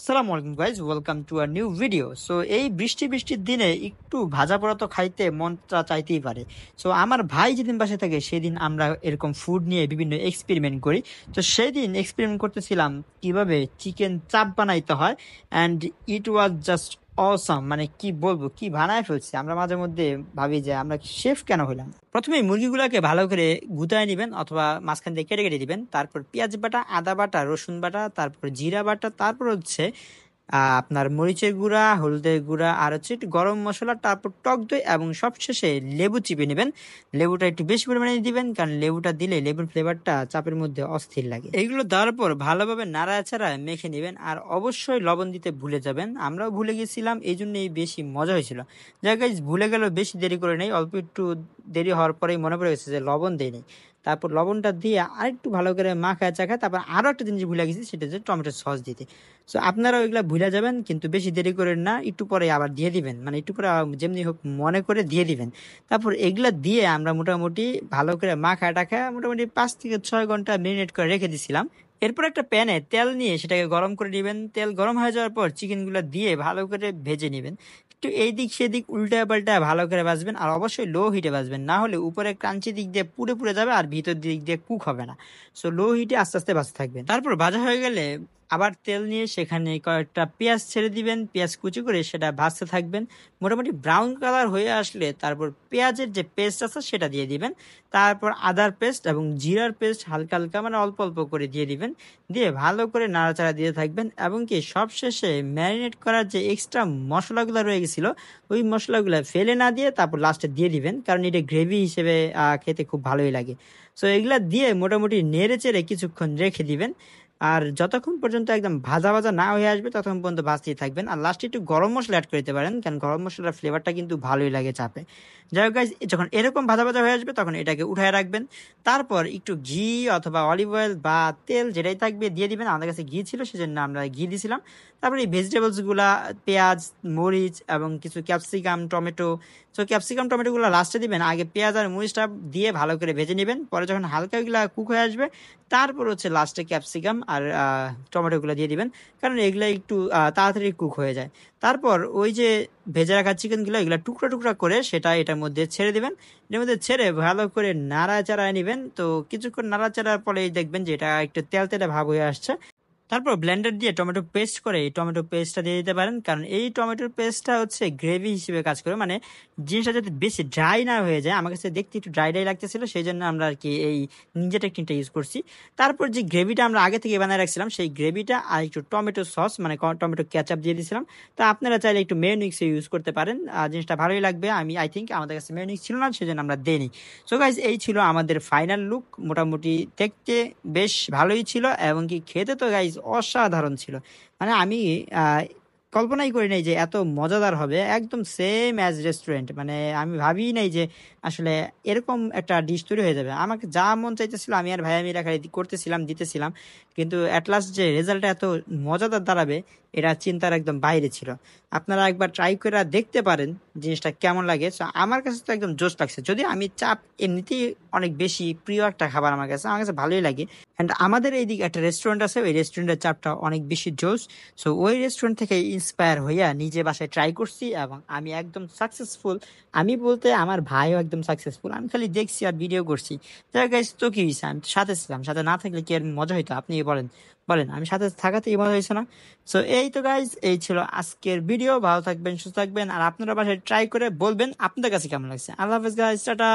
সালামু আলাইকুম guys, welcome to a new video. So এই বৃষ্টির দিনে একটু ভাজা পোড়া তো খাইতে মনটা চাইতেই পারে। সো আমার ভাই যেদিন বাসায় থাকে সেদিন আমরা এরকম ফুড নিয়ে বিভিন্ন এক্সপেরিমেন্ট করি। তো সেদিন এক্সপেরিমেন্ট করতেছিলাম কিভাবে চিকেন চাপ বানাইতে হয়, and it was just awesome. মানে কি বলবো, কি বানায় ফেলছি। আমরা মাঝে মধ্যে ভাবি যে আমরা শেফ কেন হইলাম। প্রথমে মুরগিগুলোকে ভালো করে গুতায় নেবেন অথবা মাঝখান দিয়ে কেটে কেটে দিবেন। তারপর পেঁয়াজ বাটা, আদা বাটা, রসুন বাটা, তারপর জিরা বাটা, তারপর হচ্ছে আপনার মরিচের গুঁড়া, হলুদের গুঁড়া, আর হচ্ছে একটু গরম মশলা, তারপর টক দই এবং সবশেষে লেবু চিপে নেবেন। লেবুটা একটু বেশি পরিমাণে দিবেন, কারণ লেবুটা দিলে লেবুর ফ্লেভারটা চাপের মধ্যে অস্থির লাগে। এইগুলো দেওয়ার পর ভালোভাবে নাড়াচাড়া মেখে নেবেন, আর অবশ্যই লবণ দিতে ভুলে যাবেন। আমরাও ভুলে গেছিলাম, এই জন্যই বেশি মজা হয়েছিল। যাই গাইস, ভুলে গেলেও বেশি দেরি করে নেই, অল্প একটু দেরি হওয়ার পরেই মনে পড়ে গেছে যে লবণ দেয় নেই। তারপর লবণটা দিয়ে আরেকটু ভালো করে মাখায় চাখায়, তারপর আরও একটা জিনিস ভুলে গেছি, সেটা হচ্ছে টমেটো সস দিতে। সো আপনারা ওইগুলা ভুলে যাবেন, কিন্তু বেশি দেরি করেন না, একটু পরে আবার দিয়ে দিবেন, মানে একটু পরে যেমনি হোক মনে করে দিয়ে দিবেন। তারপর এগুলা দিয়ে আমরা মোটামুটি ভালো করে মাখা টাখা মোটামুটি 5 থেকে 6 ঘন্টা মেরিনেট করে রেখে দিছিলাম। এরপর একটা প্যানে তেল নিয়ে সেটাকে গরম করে নেবেন। তেল গরম হয়ে যাওয়ার পর চিকেনগুলো দিয়ে ভালো করে ভেজে নেবেন। একটু এই দিক সেদিক উল্টা পাল্টা ভালো করে ভাজবেন, আর অবশ্যই লো হিটে ভাজবেন, না হলে উপরে ক্রাঞ্চি দিক দিয়ে পুড়ে পুড়ে যাবে আর ভিতর দিক দিয়ে কুক হবে না। সো লো হিটে আস্তে আস্তে ভাজতে থাকবেন। তারপর ভাজা হয়ে গেলে আবার তেল নিয়ে সেখানে কয়েকটা পেঁয়াজ ছেড়ে দিবেন, পেঁয়াজ কুচি করে সেটা ভাজতে থাকবেন। মোটামুটি ব্রাউন কালার হয়ে আসলে তারপর পেঁয়াজের যে পেস্ট আছে সেটা দিয়ে দিবেন। তারপর আদার পেস্ট এবং জিরার পেস্ট হালকা হালকা মানে অল্প অল্প করে দিয়ে দিবেন। দিয়ে ভালো করে নাড়াচাড়া দিয়ে থাকবেন, এবং কি সবশেষে ম্যারিনেট করার যে এক্সট্রা মশলাগুলো রয়ে গেছিলো ওই মশলাগুলো ফেলে না দিয়ে তারপর লাস্টে দিয়ে দিবেন, কারণ এটা গ্রেভি হিসেবে খেতে খুব ভালোই লাগে। সো এগুলা দিয়ে মোটামুটি নেড়ে চেড়ে কিছুক্ষণ রেখে দিবেন। আর যতক্ষণ পর্যন্ত একদম ভাজা ভাজা না হয়ে আসবে ততক্ষণ পর্যন্ত ভাজতেই থাকবেন। আর লাস্টে একটু গরম মশলা অ্যাড করে দিতে পারেন, কারণ গরম মশলার ফ্লেভারটা কিন্তু ভালোই লাগে চাপে। যাই হোক গাইজ, যখন এরকম ভাজা ভাজা হয়ে আসবে তখন এটাকে উঠায় রাখবেন। তারপর একটু ঘি অথবা অলিভ অয়েল বা তেল যেটাই থাকবে দিয়ে দিবেন। আমাদের কাছে ঘি ছিল সেজন্য আমরা ঘি দিয়েছিলাম। তারপরে এই ভেজিটেবলসগুলা, পেঁয়াজ, মরিচ এবং কিছু ক্যাপসিকাম, টমেটো। সো ক্যাপসিকাম টমেটোগুলো লাস্টে দিবেন, আগে পেঁয়াজ আর মরিচটা দিয়ে ভালো করে ভেজে নেবেন। পরে যখন হালকা ওইগুলা কুক হয়ে আসবে তারপর হচ্ছে লাস্টে ক্যাপসিকাম আর টমেটোগুলো দিয়ে দিবেন, কারণ এগুলো একটু তাড়াতাড়ি কুক হয়ে যায়। তারপর ওই যে ভেজে রাখা চিকেনগুলো এগুলো টুকরা টুকরা করে সেটা এটার মধ্যে ছেড়ে দিবেন। এর মধ্যে ছেড়ে ভালো করে নাড়াচাড়া নেবেন। তো কিছুক্ষণ নাড়াচাড়ার পরেই দেখবেন যে এটা একটু তেল তেলে ভাব হয়ে আসছে। তারপর ব্লেন্ডার দিয়ে টমেটো পেস্ট করে এই টমেটো পেস্টটা দিয়ে দিতে পারেন, কারণ এই টমেটোর পেস্টটা হচ্ছে গ্রেভি হিসেবে কাজ করে। মানে জিনিসটা যাতে বেশি ড্রাই না হয়ে যায়, আমার কাছে দেখতে একটু ড্রাই ড্রাই লাগতেছিল, সেই জন্য আমরা আর কি এই নিনজা টেকনিকটা ইউজ করছি। তারপর যে গ্রেভিটা আমরা আগে থেকে বানিয়ে রাখছিলাম সেই গ্রেভিটা আর একটু টমেটো সস মানে টমেটো কেচাপ দিয়ে দিয়েছিলাম। তো আপনারা চাইলে একটু মেয়োনিক্স ইউজ করতে পারেন, জিনিসটা ভালোই লাগবে। আই থিঙ্ক আমাদের কাছে মেয়োনিক্স ছিল না, সেজন্য আমরা দেইনি। সো গাইজ, এই ছিল আমাদের ফাইনাল লুক। মোটামুটি দেখতে বেশ ভালোই ছিল, এবং কি খেতে তো গাইজ অসাধারণ ছিল। মানে আমি আহ, কল্পনাই করি নাই যে এত মজাদার হবে, একদম সেম অ্যাজ রেস্টুরেন্ট। মানে আমি ভাবিই নাই যে আসলে এরকম একটা ডিশ তৈরি হয়ে যাবে। আমাকে যা মন চাইতেছিল আমি আর ভাই আমিরা খালি করতেছিলাম, দিতেছিলাম, কিন্তু অ্যাট লাস্ট যে রেজাল্টটা এত মজাদার দাঁড়াবে এটা চিন্তার একদম বাইরে ছিল। আপনারা একবার ট্রাই করে দেখতে পারেন জিনিসটা কেমন লাগে। So, আমার কাছে তো একদম জোশ লাগছে, যদি আমি চাপ এমনিতেই অনেক বেশি প্রিয় একটা খাবার, আমার কাছে ভালোই লাগে। অ্যান্ড আমাদের এইদিকে একটা রেস্টুরেন্ট আছে, ওই রেস্টুরেন্টের চাপটা অনেক বেশি জোশ। সো ওই রেস্টুরেন্ট থেকে ইন্সপায়ার হইয়া নিজে বাসায় ট্রাই করছি, এবং আমি একদম সাকসেসফুল। আমি বলতে আমার ভাইও একদম সাকসেসফুল, আমি খালি দেখছি আর ভিডিও করছি। তাই গাইস, তো কি হয়েছে, আমি তো সাথে ছিলাম, সাথে না থাকলে কি আর মজা হইতো? আপনি বলেন বলেন, আমি সাথে থাকাতেই মজা হয়েছে না? সো এই তো গাইজ, এই ছিল আজকের ভিডিও। ভালো থাকবেন, সুস্থ থাকবেন, আর আপনারা বাসায় ট্রাই করে বলবেন আপনাদের কাছে কেমন লাগছে। আল্লাহ হাফেজ গাইজ, টাটা।